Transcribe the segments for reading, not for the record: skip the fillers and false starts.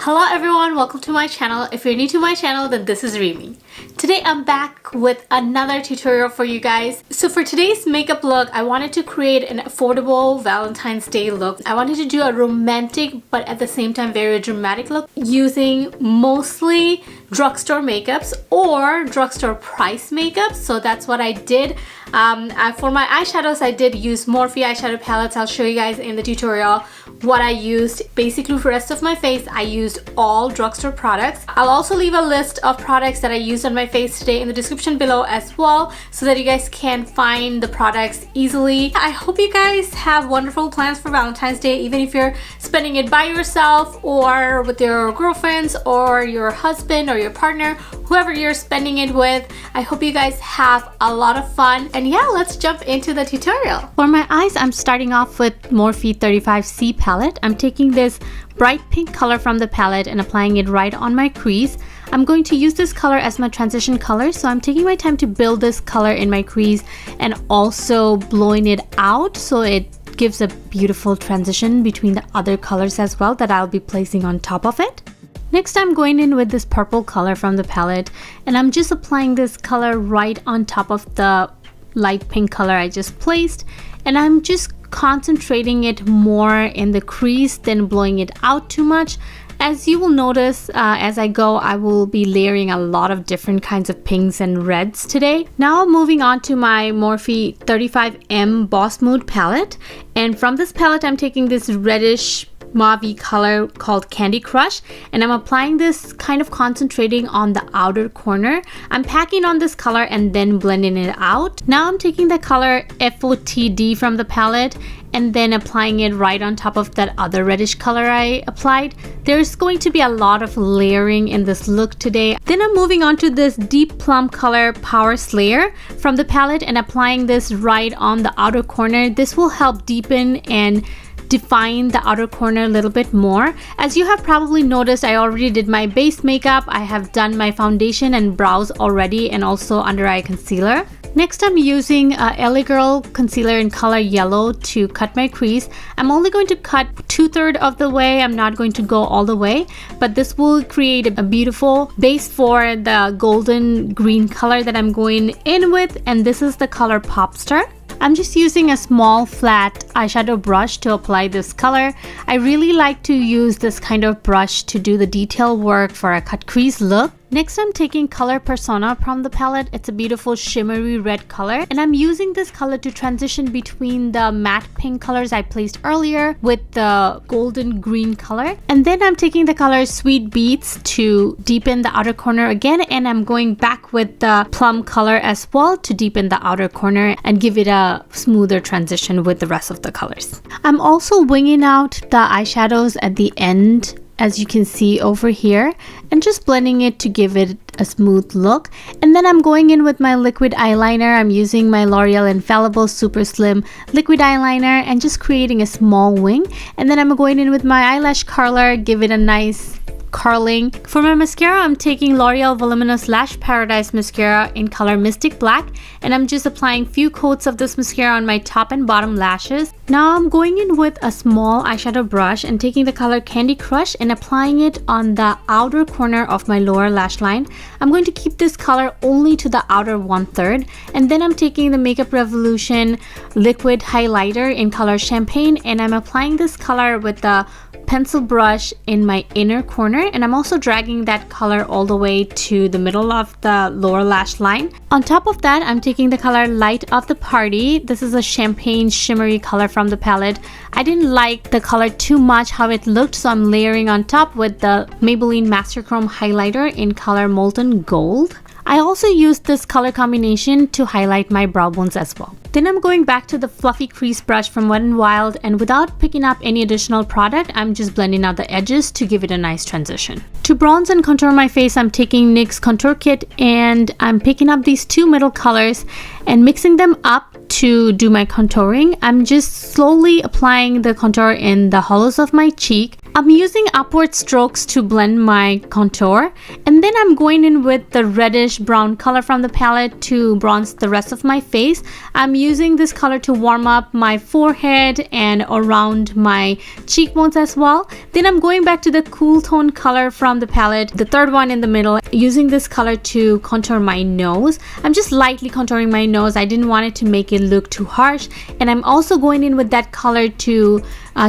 Hello everyone, welcome to my channel. If you're new to my channel, then this is Rimi. Today I'm back with another tutorial for you guys. So for today's makeup look, I wanted to create an affordable Valentine's Day look. I wanted to do a romantic but at the same time very dramatic look using mostly drugstore makeups or drugstore price makeups. So that's what I did. For my eyeshadows, I did use Morphe eyeshadow palettes. I'll show you guys in the tutorial what I used. Basically for the rest of my face, I used all drugstore products. I'll also leave a list of products that I used on my face today in the description below as well, so that you guys can find the products easily. I hope you guys have wonderful plans for Valentine's Day, even if you're spending it by yourself or with your girlfriends or your husband or your partner, whoever you're spending it with. I hope you guys have a lot of fun. And yeah, let's jump into the tutorial. For my eyes, I'm starting off with Morphe 35C palette. I'm taking this bright pink color from the palette and applying it right on my crease. I'm going to use this color as my transition color, so I'm taking my time to build this color in my crease and also blowing it out so it gives a beautiful transition between the other colors as well that I'll be placing on top of it. Next, I'm going in with this purple color from the palette, and I'm just applying this color right on top of the light pink color I just placed, and I'm just concentrating it more in the crease than blowing it out too much. As you will notice as I go, I will be layering a lot of different kinds of pinks and reds today. Now moving on to my Morphe 35M Boss Mood palette, and from this palette I'm taking this reddish mauve color called Candy Crush, and I'm applying this kind of concentrating on the outer corner. I'm packing on this color and then blending it out. Now I'm taking the color FOTD from the palette and then applying it right on top of that other reddish color I applied. There's going to be a lot of layering in this look today. Then I'm moving on to this deep plum color Power Slayer from the palette and applying this right on the outer corner. This will help deepen and define the outer corner a little bit more. As you have probably noticed, I already did my base makeup. I have done my foundation and brows already, and also under eye concealer. Next, I'm using LA Girl concealer in color yellow to cut my crease. I'm only going to cut 2/3 of the way. I'm not going to go all the way, but this will create a beautiful base for the golden green color that I'm going in with, and this is the color Popstar. I'm just using a small flat eyeshadow brush to apply this color. I really like to use this kind of brush to do the detail work for a cut crease look. Next, I'm taking color Persona from the palette. It's a beautiful shimmery red color, and I'm using this color to transition between the matte pink colors I placed earlier with the golden green color. And then I'm taking the color Sweet Beats to deepen the outer corner again, and I'm going back with the plum color as well to deepen the outer corner and give it a smoother transition with the rest of the colors. I'm also winging out the eyeshadows at the end, as you can see over here, and just blending it to give it a smooth look. And then I'm going in with my liquid eyeliner. I'm using my L'Oreal Infallible Super Slim liquid eyeliner and just creating a small wing. And then I'm going in with my eyelash curler, give it a nice curling. For my mascara, I'm taking L'Oreal Voluminous Lash Paradise mascara in color Mystic Black, and I'm just applying few coats of this mascara on my top and bottom lashes. Now I'm going in with a small eyeshadow brush and taking the color Candy Crush and applying it on the outer corner of my lower lash line. I'm going to keep this color only to the outer 1/3, and then I'm taking the Makeup Revolution liquid highlighter in color Champagne, and I'm applying this color with the pencil brush in my inner corner, and I'm also dragging that color all the way to the middle of the lower lash line. On top of that, I'm taking the color Light of the Party. This is a champagne shimmery color from the palette. I didn't like the color too much how it looked, so I'm layering on top with the Maybelline Master Chrome highlighter in color Molten Gold. I also used this color combination to highlight my brow bones as well. Then I'm going back to the fluffy crease brush from Wet n Wild, and without picking up any additional product, I'm just blending out the edges to give it a nice transition. To bronze and contour my face, I'm taking NYX Contour Kit, and I'm picking up these two middle colors and mixing them up to do my contouring. I'm just slowly applying the contour in the hollows of my cheek, I'm using upward strokes to blend my contour, and then I'm going in with the reddish brown color from the palette to bronze the rest of my face. I'm using this color to warm up my forehead and around my cheekbones as well. Then I'm going back to the cool tone color from the palette, the third one in the middle, using this color to contour my nose. I'm just lightly contouring my nose. I didn't want it to make it look too harsh, and I'm also going in with that color to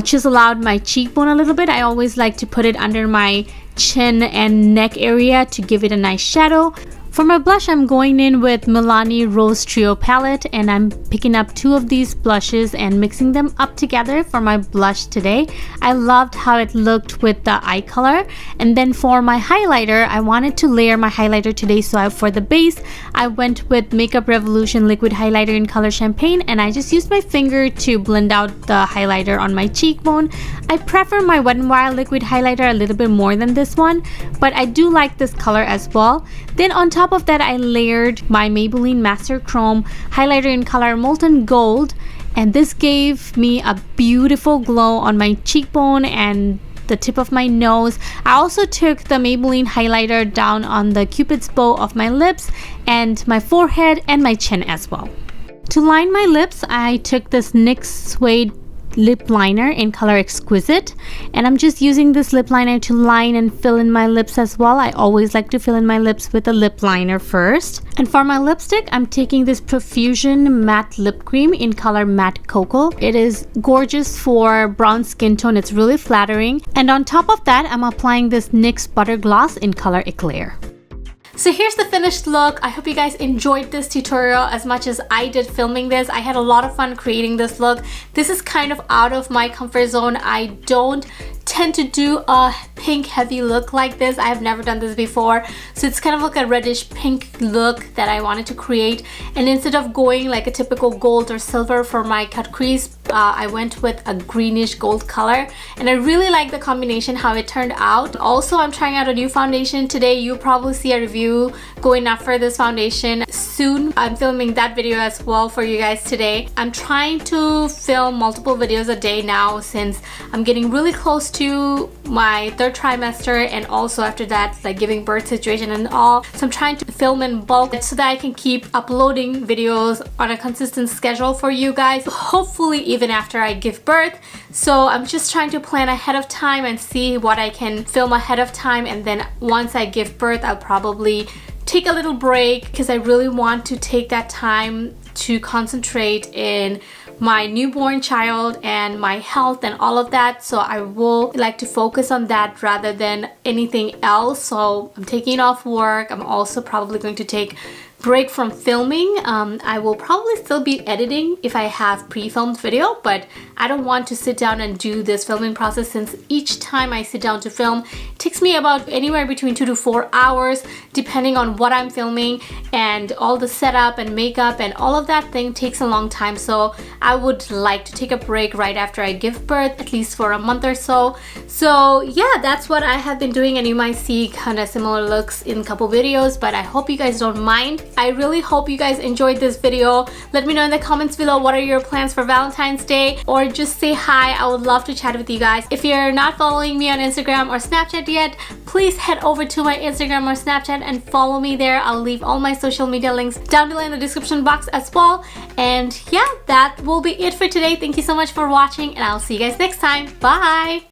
chisel out my cheekbone a little bit. I always like to put it under my chin and neck area to give it a nice shadow. For my blush, I'm going in with Milani Rose Trio palette, and I'm picking up 2 of these blushes and mixing them up together for my blush today. I loved how it looked with the eye color. And then for my highlighter, I wanted to layer my highlighter today, so for the base, I went with Makeup Revolution liquid highlighter in color Champagne, and I just used my finger to blend out the highlighter on my cheekbone. I prefer my Wet n Wild liquid highlighter a little bit more than this one, but I do like this color as well. Then on top of that, I layered my Maybelline Master Chrome highlighter in color Molten Gold, and this gave me a beautiful glow on my cheekbone and the tip of my nose. I also took the Maybelline highlighter down on the Cupid's bow of my lips and my forehead and my chin as well. To line my lips, I took this NYX Suede lip liner in color Exquisite, and I'm just using this lip liner to line and fill in my lips as well. I always like to fill in my lips with a lip liner first. And for my lipstick, I'm taking this Profusion matte lip cream in color Matte Cocoa. It is gorgeous for brown skin tone. It's really flattering. And on top of that, I'm applying this NYX Butter Gloss in color Eclair. So here's the finished look. I hope you guys enjoyed this tutorial as much as I did filming this. I had a lot of fun creating this look. This is kind of out of my comfort zone. I don't tend to do a pink heavy look like this. I have never done this before, so it's kind of like a reddish pink look that I wanted to create. And instead of going like a typical gold or silver for my cut crease, I went with a greenish gold color, and I really like the combination how it turned out. Also, I'm trying out a new foundation today. You'll probably see a review going up for this foundation soon. I'm filming that video as well for you guys today. I'm trying to film multiple videos a day now since I'm getting really close to my 3rd trimester, and also after that, like giving birth situation and all. So I'm trying to film in bulk so that I can keep uploading videos on a consistent schedule for you guys, hopefully even after I give birth. So I'm just trying to plan ahead of time and see what I can film ahead of time, and then once I give birth, I'll probably take a little break because I really want to take that time to concentrate in my newborn child and my health and all of that. So I will like to focus on that rather than anything else. So I'm taking off work. I'm also probably going to take break from filming. I will probably still be editing if I have pre-filmed video, but I don't want to sit down and do this filming process, since each time I sit down to film, it takes me about anywhere between 2 to 4 hours depending on what I'm filming, and all the setup and makeup and all of that thing takes a long time. So I would like to take a break right after I give birth, at least for a month or so. So yeah, that's what I have been doing, and you might see kind of similar looks in a couple videos, but I hope you guys don't mind. I really hope you guys enjoyed this video. Let me know in the comments below what are your plans for Valentine's Day, or just say hi. I would love to chat with you guys. If you're not following me on Instagram or Snapchat yet, please head over to my Instagram or Snapchat and follow me there. I'll leave all my social media links down below in the description box as well. And yeah, that will be it for today. Thank you so much for watching, and I'll see you guys next time. Bye!